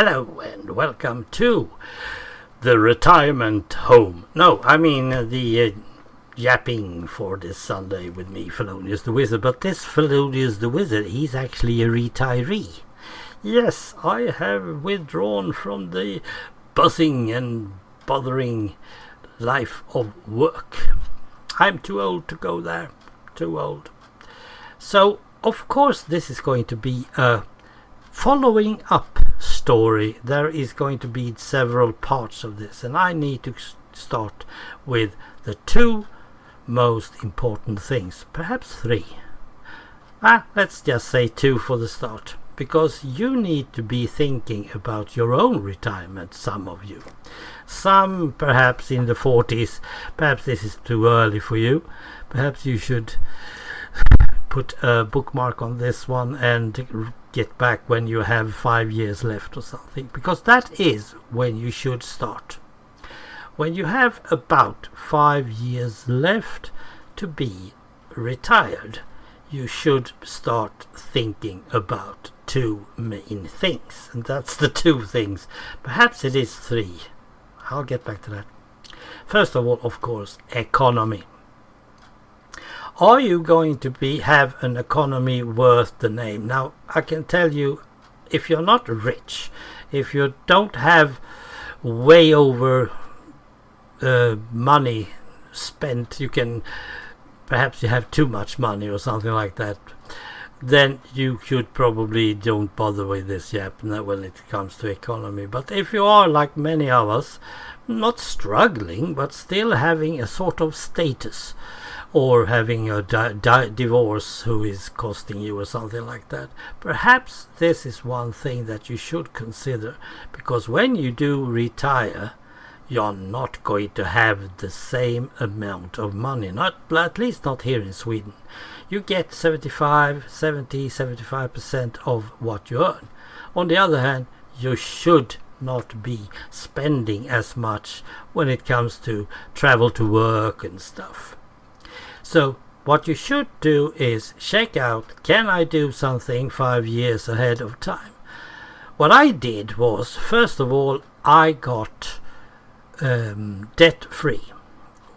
Hello and welcome to the retirement home. No, I mean the yapping for this Sunday with me, Fellonius the Wizard. But this Fellonius the Wizard, he's actually a retiree. Yes, I have withdrawn from the buzzing and bothering life of work. I'm too old to go there. Too old. So, of course, this is going to be a following up story. There is going to be several parts of this, and I need to start with the two most important things, perhaps three. Let's just say two for the start, because you need to be thinking about your own retirement, some of you. Some perhaps in the 40s, perhaps this is too early for you. Perhaps you should put a bookmark on this one and get back when you have 5 years left or something, because that is when you should start. When you have about 5 years left to be retired, you should start thinking about two main things, and that's the two things. Perhaps it is three. I'll get back to that. First of all, of course, economy. Are you going to have an economy worth the name? Now, I can tell you, if you're not rich, if you don't have way over money spent, perhaps you have too much money or something like that, then you should probably don't bother with this yap when it comes to economy. But if you are like many of us, not struggling, but still having a sort of status, or having a divorce who is costing you or something like that, perhaps this is one thing that you should consider, because when you do retire, you're not going to have the same amount of money, at least not here in Sweden. You get 75% of what you earn. On the other hand, you should not be spending as much when it comes to travel to work and stuff. So what you should do is check out, can I do something 5 years ahead of time? What I did was, first of all, I got debt free.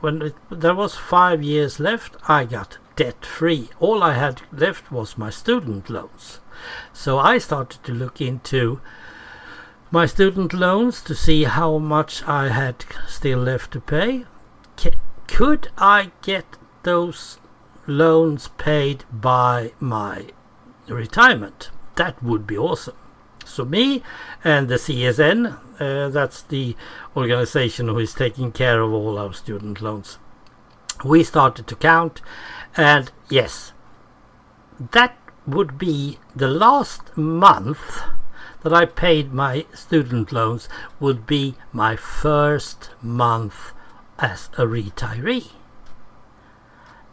When there was 5 years left, I got debt free. All I had left was my student loans. So I started to look into my student loans to see how much I had still left to pay. Could I get those loans paid by my retirement? That would be awesome. So me and the CSN, that's the organization who is taking care of all our student loans, we started to count, and yes, that would be the last month that I paid my student loans would be my first month as a retiree.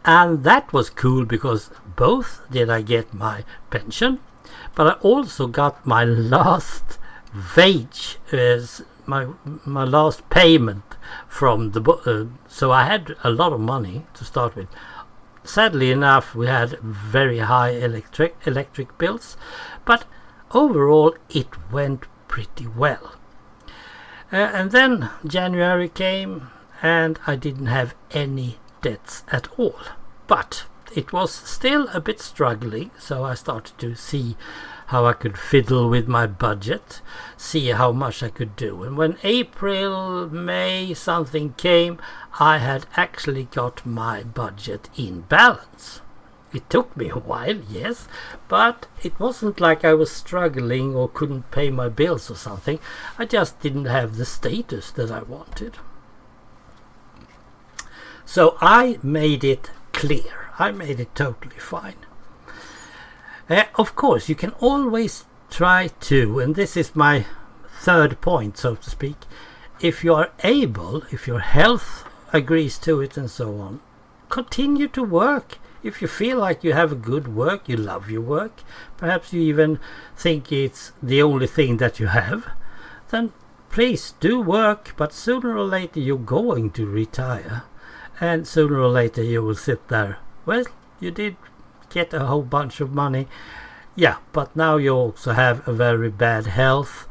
And that was cool, because both did I get my pension, but I also got my last wage, my last payment from the so I had a lot of money to start with. Sadly enough, we had very high electric bills, but overall it went pretty well. And then January came, and I didn't have any debts at all, but it was still a bit struggling. So I started to see how I could fiddle with my budget, see how much I could do. And when April, May something came, I had actually got my budget in balance. It took me a while, yes, but it wasn't like I was struggling or couldn't pay my bills or something. I just didn't have the status that I wanted. So I made it clear. I made it totally fine. Of course, you can always try to, and this is my third point, so to speak, if you are able, if your health agrees to it and so on, continue to work. If you feel like you have a good work, you love your work, perhaps you even think it's the only thing that you have, then please do work, but sooner or later you're going to retire. And sooner or later you will sit there. Well, you did get a whole bunch of money. Yeah, but now you also have a very bad health.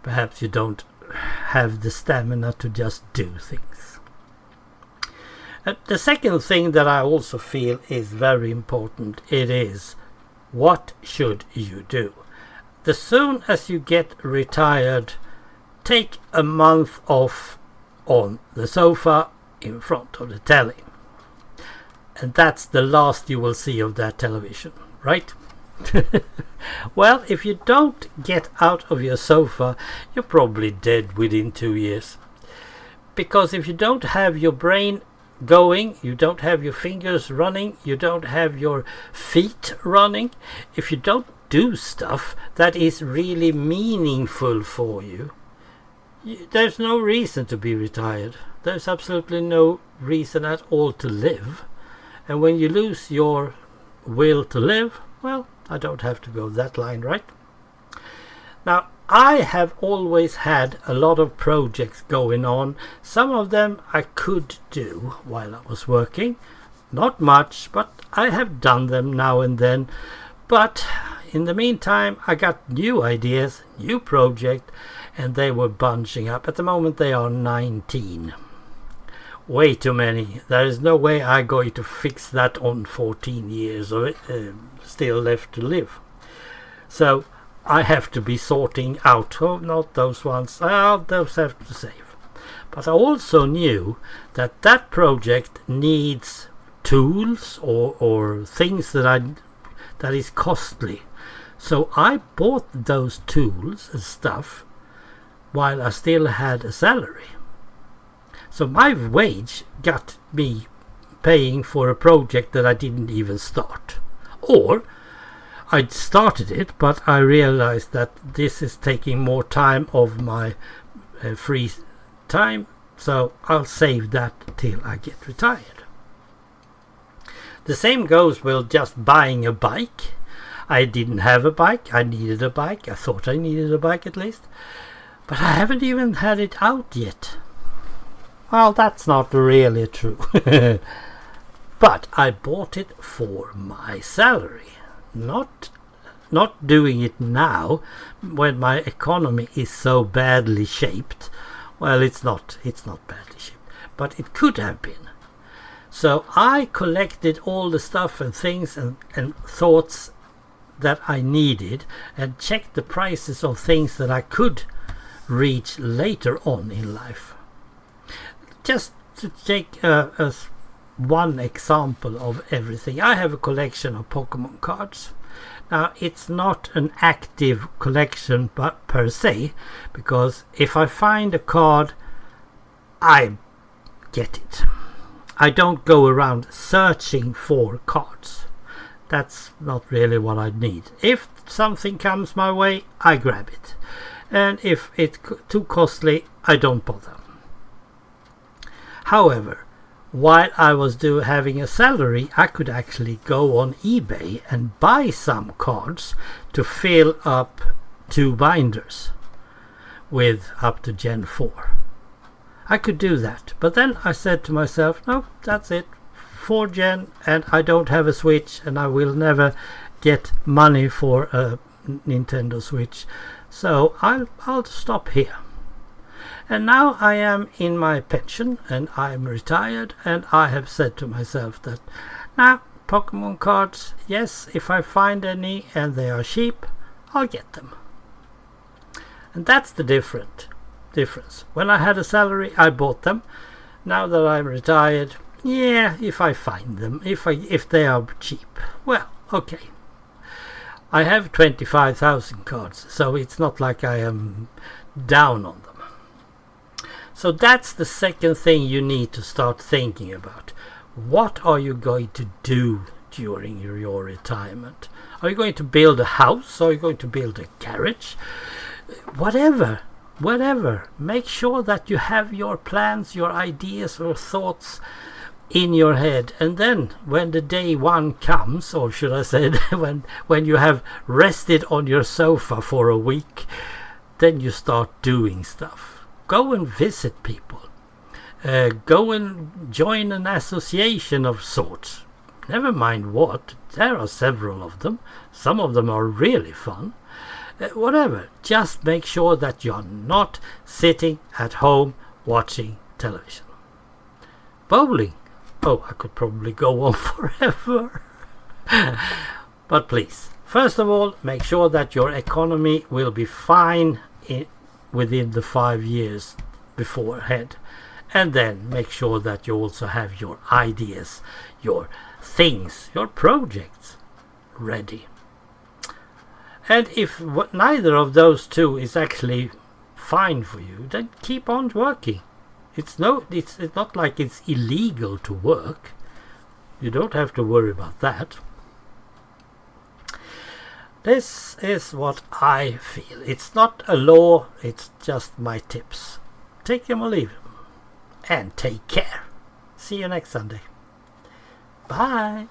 perhaps you don't have the stamina to just do things. The second thing that I also feel is very important, it is, what should you do? The soon as you get retired, take a month off on the sofa in front of the telly. And that's the last you will see of that television, right? Well, if you don't get out of your sofa, you're probably dead within 2 years. Because if you don't have your brain going, you don't have your fingers running, you don't have your feet running, if you don't do stuff that is really meaningful for you, there's no reason to be retired. There's absolutely no reason at all to live. And when you lose your will to live, well, I don't have to go that line, right? Now, I have always had a lot of projects going on. Some of them I could do while I was working. Not much, but I have done them now and then. But in the meantime, I got new ideas, new projects, and they were bunching up. At the moment, they are 19. Way too many. There is no way I'm going to fix that on 14 years of still left to live. So I have to be sorting out, oh, not those ones, those have to save. But I also knew that that project needs tools or things that is costly. So I bought those tools and stuff while I still had a salary. So my wage got me paying for a project that I didn't even start. Or I started it, but I realized that this is taking more time of my free time, so I'll save that till I get retired. The same goes with just buying a bike. I didn't have a bike, I needed a bike, I thought I needed a bike at least, but I haven't even had it out yet. Well, that's not really true. But I bought it for my salary. Not doing it now when my economy is so badly shaped. Well, it's not badly shaped, but it could have been. So I collected all the stuff and things and thoughts that I needed and checked the prices of things that I could reach later on in life. Just to take one example of everything, I have a collection of Pokemon cards. Now, it's not an active collection but per se, because if I find a card, I get it. I don't go around searching for cards. That's not really what I need. If something comes my way, I grab it. And if it's too costly, I don't bother. However, while I was having a salary, I could actually go on eBay and buy some cards to fill up 2 binders with up to Gen 4. I could do that, but then I said to myself, no, that's it, 4 Gen, and I don't have a Switch, and I will never get money for a Nintendo Switch, so I'll stop here. And now I am in my pension and I'm retired, and I have said to myself that now Pokemon cards, yes, if I find any and they are cheap, I'll get them. And that's the difference. When I had a salary, I bought them. Now that I'm retired, yeah, if I find them, if they are cheap, well, okay. I have 25,000 cards, so it's not like I am down on them. So that's the second thing you need to start thinking about. What are you going to do during your retirement? Are you going to build a house? Are you going to build a garage? Whatever. Make sure that you have your plans, your ideas or thoughts in your head. And then when the day one comes, or should I say when you have rested on your sofa for a week, then you start doing stuff. Go and visit people. Go and join an association of sorts. Never mind what. There are several of them. Some of them are really fun. whatever. Just make sure that you're not sitting at home watching television. Bowling. Oh, I could probably go on forever. But please, first of all, make sure that your economy will be fine within the 5 years beforehand. And then make sure that you also have your ideas, your things, your projects ready. And if neither of those two is actually fine for you, then keep on working. It's not like it's illegal to work. You don't have to worry about that. This is what I feel. It's not a law, it's just my tips. Take them or leave them. And take care. See you next Sunday. Bye.